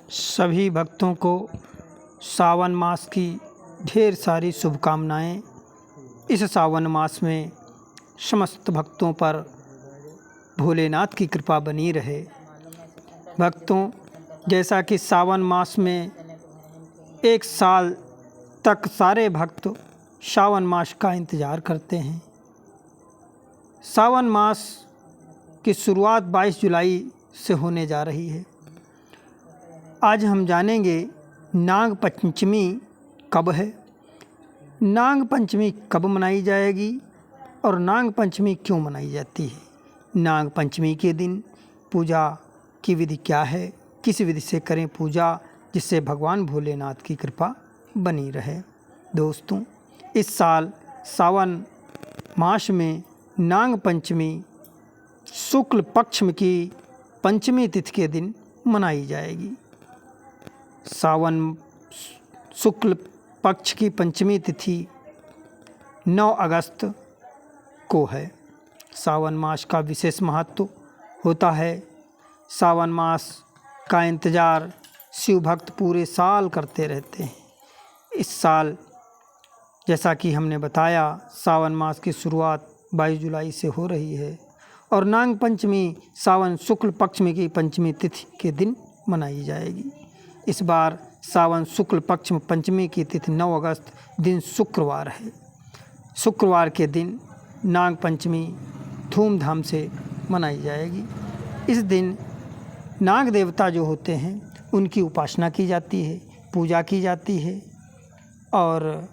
सभी भक्तों को सावन मास की ढेर सारी शुभकामनाएं। इस सावन मास में समस्त भक्तों पर भोलेनाथ की कृपा बनी रहे। भक्तों, जैसा कि सावन मास में एक साल तक सारे भक्त सावन मास का इंतज़ार करते हैं। सावन मास की शुरुआत 22 जुलाई से होने जा रही है। आज हम जानेंगे नाग पंचमी कब है, नाग पंचमी कब मनाई जाएगी और नाग पंचमी क्यों मनाई जाती है। नाग पंचमी के दिन पूजा की विधि क्या है, किस विधि से करें पूजा जिससे भगवान भोलेनाथ की कृपा बनी रहे। दोस्तों, इस साल सावन मास में नाग पंचमी शुक्ल पक्ष की पंचमी तिथि के दिन मनाई जाएगी। सावन शुक्ल पक्ष की पंचमी तिथि 9 अगस्त को है। सावन मास का विशेष महत्व होता है। सावन मास का इंतज़ार शिव भक्त पूरे साल करते रहते हैं। इस साल जैसा कि हमने बताया, सावन मास की शुरुआत 22 जुलाई से हो रही है और नाग पंचमी सावन शुक्ल पक्ष में की पंचमी तिथि के दिन मनाई जाएगी। इस बार सावन शुक्ल पक्ष में पंचमी की तिथि 9 अगस्त दिन शुक्रवार है। शुक्रवार के दिन नाग पंचमी धूमधाम से मनाई जाएगी। इस दिन नाग देवता जो होते हैं उनकी उपासना की जाती है, पूजा की जाती है और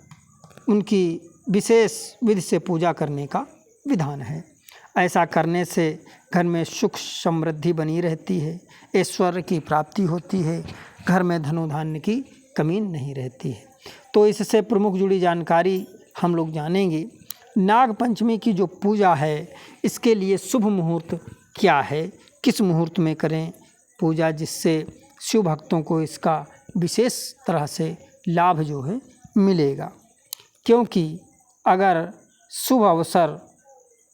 उनकी विशेष विधि से पूजा करने का विधान है। ऐसा करने से घर में सुख समृद्धि बनी रहती है, ऐश्वर्य की प्राप्ति होती है, घर में धनोधान्य की कमी नहीं रहती है। तो इससे प्रमुख जुड़ी जानकारी हम लोग जानेंगे। नाग पंचमी की जो पूजा है, इसके लिए शुभ मुहूर्त क्या है, किस मुहूर्त में करें पूजा जिससे शिव भक्तों को इसका विशेष तरह से लाभ जो है मिलेगा। क्योंकि अगर शुभ अवसर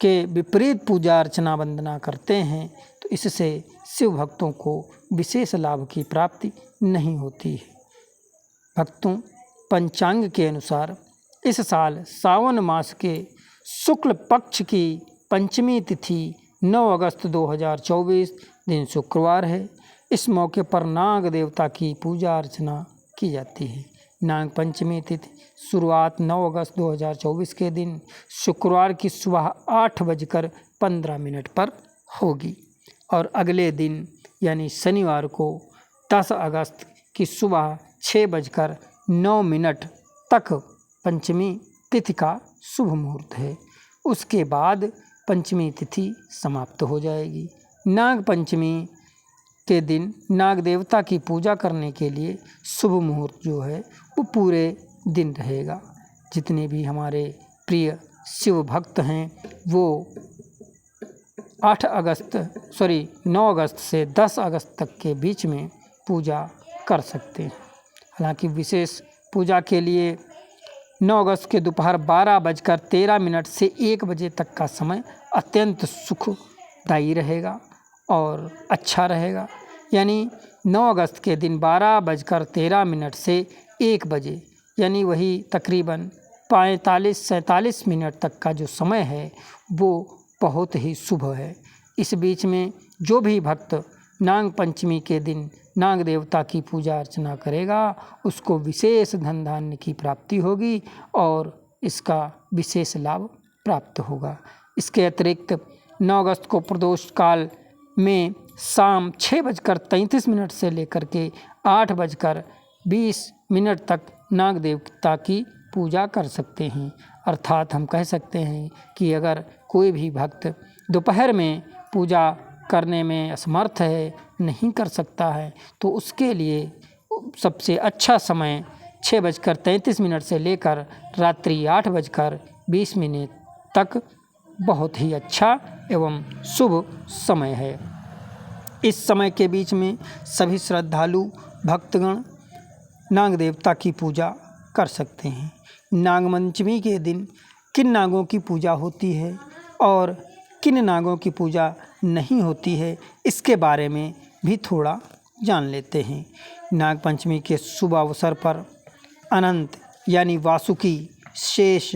के विपरीत पूजा अर्चना वंदना करते हैं तो इससे शिव भक्तों को विशेष लाभ की प्राप्ति नहीं होती है। भक्तों, पंचांग के अनुसार इस साल सावन मास के शुक्ल पक्ष की पंचमी तिथि 9 अगस्त 2024 दिन शुक्रवार है। इस मौके पर नाग देवता की पूजा अर्चना की जाती है। नाग पंचमी तिथि शुरुआत 9 अगस्त 2024 के दिन शुक्रवार की सुबह 8:15 पर होगी और अगले दिन यानी शनिवार को 10 अगस्त की सुबह 6:09 तक पंचमी तिथि का शुभ मुहूर्त है। उसके बाद पंचमी तिथि समाप्त हो जाएगी। नाग पंचमी के दिन नाग देवता की पूजा करने के लिए शुभ मुहूर्त जो है वो पूरे दिन रहेगा। जितने भी हमारे प्रिय शिव भक्त हैं वो 9 अगस्त से 10 अगस्त तक के बीच में पूजा कर सकते हैं। हालांकि विशेष पूजा के लिए 9 अगस्त के दोपहर 12:13 से 1 बजे तक का समय अत्यंत सुखदायी रहेगा और अच्छा रहेगा। यानी 9 अगस्त के दिन 12:13 से 1 बजे यानी वही तकरीबन 45-47 मिनट तक का जो समय है वो बहुत ही शुभ है। इस बीच में जो भी भक्त नाग पंचमी के दिन नाग देवता की पूजा अर्चना करेगा उसको विशेष धन धान्य की प्राप्ति होगी और इसका विशेष लाभ प्राप्त होगा। इसके अतिरिक्त 9 अगस्त को प्रदोष काल में शाम 6:33 से लेकर के 8:20 तक नाग देवता की पूजा कर सकते हैं। अर्थात हम कह सकते हैं कि अगर कोई भी भक्त दोपहर में पूजा करने में असमर्थ है, नहीं कर सकता है, तो उसके लिए सबसे अच्छा समय 6:33 से लेकर रात्रि 8:20 तक बहुत ही अच्छा एवं शुभ समय है। इस समय के बीच में सभी श्रद्धालु भक्तगण नाग देवता की पूजा कर सकते हैं। नागपंचमी के दिन किन नागों की पूजा होती है और किन नागों की पूजा नहीं होती है, इसके बारे में भी थोड़ा जान लेते हैं। नागपंचमी के शुभ अवसर पर अनंत यानी वासुकी, शेष,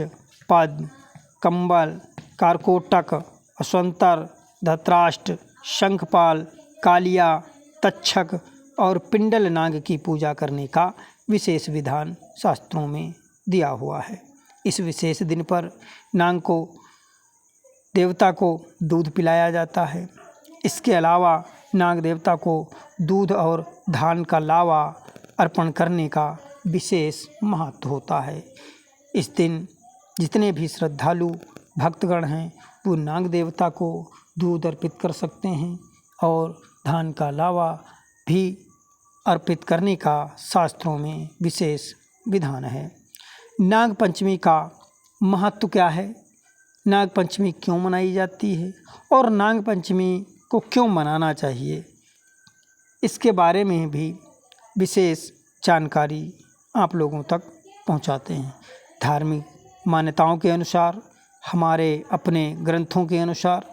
पद्म, कंबल, कारकोटक, असंतर, धतराष्ट्र, शंखपाल, कालिया, तक्षक और पिंडल नाग की पूजा करने का विशेष विधान शास्त्रों में दिया हुआ है। इस विशेष दिन पर नाग को देवता को दूध पिलाया जाता है। इसके अलावा नाग देवता को दूध और धान का लावा अर्पण करने का विशेष महत्व होता है। इस दिन जितने भी श्रद्धालु भक्तगण हैं वो नाग देवता को दूध अर्पित कर सकते हैं और धान का लावा भी अर्पित करने का शास्त्रों में विशेष विधान है। नाग पंचमी का महत्व क्या है, नाग पंचमी क्यों मनाई जाती है और नाग पंचमी को क्यों मनाना चाहिए, इसके बारे में भी विशेष जानकारी आप लोगों तक पहुंचाते हैं। धार्मिक मान्यताओं के अनुसार, हमारे अपने ग्रंथों के अनुसार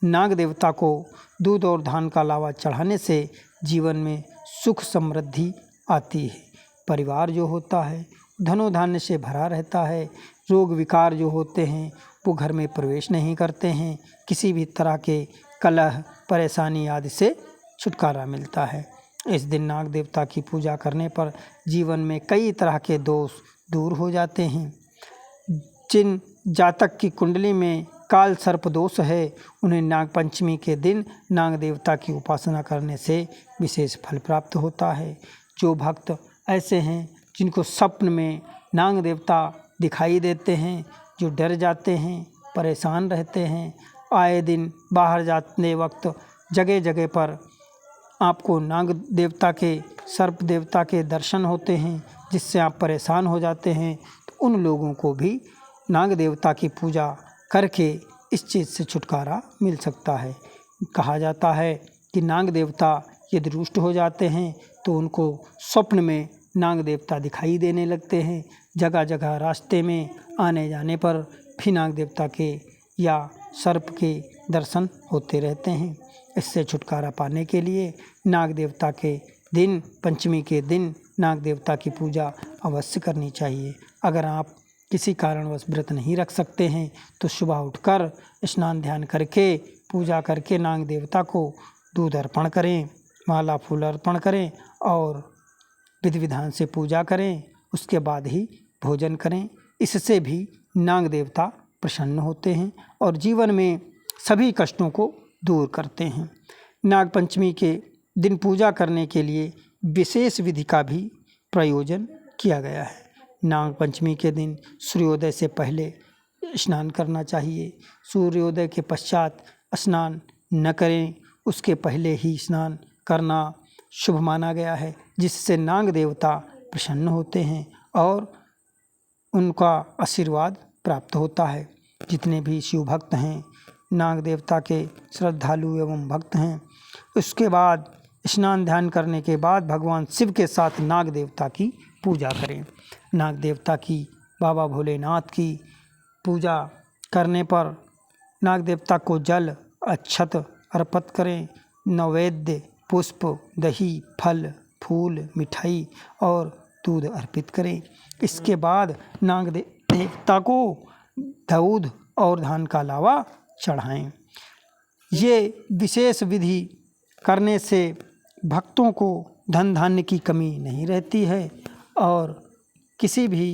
नाग देवता को दूध और धान का लावा चढ़ाने से जीवन में सुख समृद्धि आती है। परिवार जो होता है धनोधान्य से भरा रहता है। रोग विकार जो होते हैं वो घर में प्रवेश नहीं करते हैं। किसी भी तरह के कलह, परेशानी आदि से छुटकारा मिलता है। इस दिन नाग देवता की पूजा करने पर जीवन में कई तरह के दोष दूर हो जाते हैं। जिन जातक की कुंडली में काल सर्प दोष है उन्हें नाग पंचमी के दिन नाग देवता की उपासना करने से विशेष फल प्राप्त होता है। जो भक्त ऐसे हैं जिनको स्वप्न में नाग देवता दिखाई देते हैं, जो डर जाते हैं, परेशान रहते हैं, आए दिन बाहर जाते वक्त जगह जगह पर आपको नाग देवता के, सर्प देवता के दर्शन होते हैं जिससे आप परेशान हो जाते हैं, तो उन लोगों को भी नाग देवता की पूजा करके इस चीज़ से छुटकारा मिल सकता है। कहा जाता है कि नाग देवता यदि रुष्ट हो जाते हैं तो उनको स्वप्न में नाग देवता दिखाई देने लगते हैं। जगह जगह रास्ते में आने जाने पर भी नाग देवता के या सर्प के दर्शन होते रहते हैं। इससे छुटकारा पाने के लिए नाग देवता के दिन, पंचमी के दिन नाग देवता की पूजा अवश्य करनी चाहिए। अगर आप किसी कारणवश व्रत नहीं रख सकते हैं तो सुबह उठकर स्नान ध्यान करके पूजा करके नाग देवता को दूध अर्पण करें, माला फूल अर्पण करें और विधि विधान से पूजा करें। उसके बाद ही भोजन करें। इससे भी नाग देवता प्रसन्न होते हैं और जीवन में सभी कष्टों को दूर करते हैं। नाग पंचमी के दिन पूजा करने के लिए विशेष विधि का भी प्रयोजन किया गया है। नाग पंचमी के दिन सूर्योदय से पहले स्नान करना चाहिए। सूर्योदय के पश्चात स्नान न करें, उसके पहले ही स्नान करना शुभ माना गया है, जिससे नाग देवता प्रसन्न होते हैं और उनका आशीर्वाद प्राप्त होता है। जितने भी शिव भक्त हैं, नाग देवता के श्रद्धालु एवं भक्त हैं, उसके बाद स्नान ध्यान करने के बाद भगवान शिव के साथ नाग देवता की पूजा करें। नाग देवता की, बाबा भोलेनाथ की पूजा करने पर नाग देवता को जल, अक्षत अर्पित करें। नैवेद्य, पुष्प, दही, फल, फूल, मिठाई और दूध अर्पित करें। इसके बाद नाग देवता को दूध और धान का लावा चढ़ाएं। ये विशेष विधि करने से भक्तों को धन धान्य की कमी नहीं रहती है और किसी भी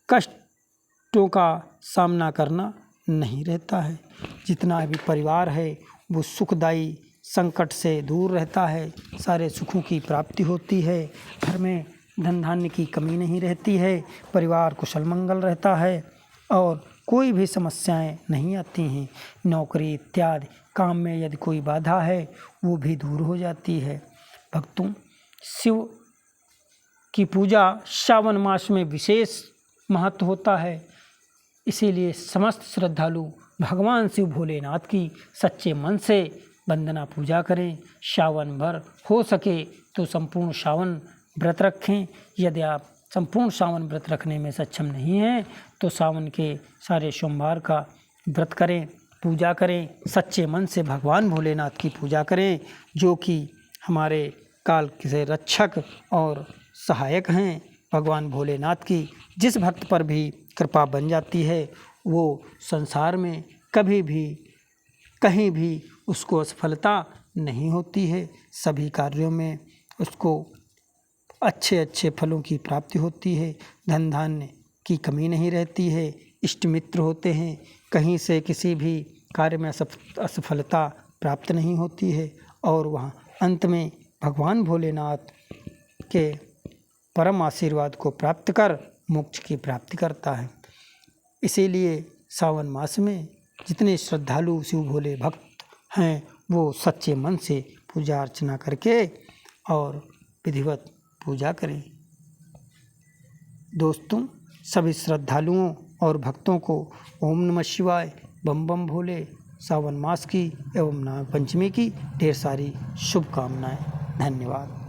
कष्टों का सामना करना नहीं रहता है। जितना भी परिवार है वो सुखदायी, संकट से दूर रहता है, सारे सुखों की प्राप्ति होती है, घर में धन धान्य की कमी नहीं रहती है, परिवार कुशल मंगल रहता है और कोई भी समस्याएं नहीं आती हैं। नौकरी इत्यादि काम में यदि कोई बाधा है वो भी दूर हो जाती है। भक्तों, शिव की पूजा श्रावण मास में विशेष महत्व होता है, इसीलिए समस्त श्रद्धालु भगवान शिव भोलेनाथ की सच्चे मन से वंदना पूजा करें। श्रावण भर हो सके तो संपूर्ण श्रावण व्रत रखें। यदि आप संपूर्ण श्रावण व्रत रखने में सक्षम नहीं हैं तो सावन के सारे सोमवार का व्रत करें, पूजा करें, सच्चे मन से भगवान भोलेनाथ की पूजा करें, जो कि हमारे काल के रक्षक और सहायक हैं। भगवान भोलेनाथ की जिस भक्त पर भी कृपा बन जाती है वो संसार में कभी भी कहीं भी उसको असफलता नहीं होती है। सभी कार्यों में उसको अच्छे अच्छे फलों की प्राप्ति होती है। धन धान्य की कमी नहीं रहती है। इष्ट मित्र होते हैं। कहीं से किसी भी कार्य में असफलता प्राप्त नहीं होती है और वह अंत में भगवान भोलेनाथ के परम आशीर्वाद को प्राप्त कर मोक्ष की प्राप्ति करता है। इसीलिए सावन मास में जितने श्रद्धालु शिव भोले भक्त हैं वो सच्चे मन से पूजा अर्चना करके और विधिवत पूजा करें। दोस्तों, सभी श्रद्धालुओं और भक्तों को ओम नमः शिवाय, बम बम भोले सावन मास की एवं नाग पंचमी की ढेर सारी शुभकामनाएं। धन्यवाद।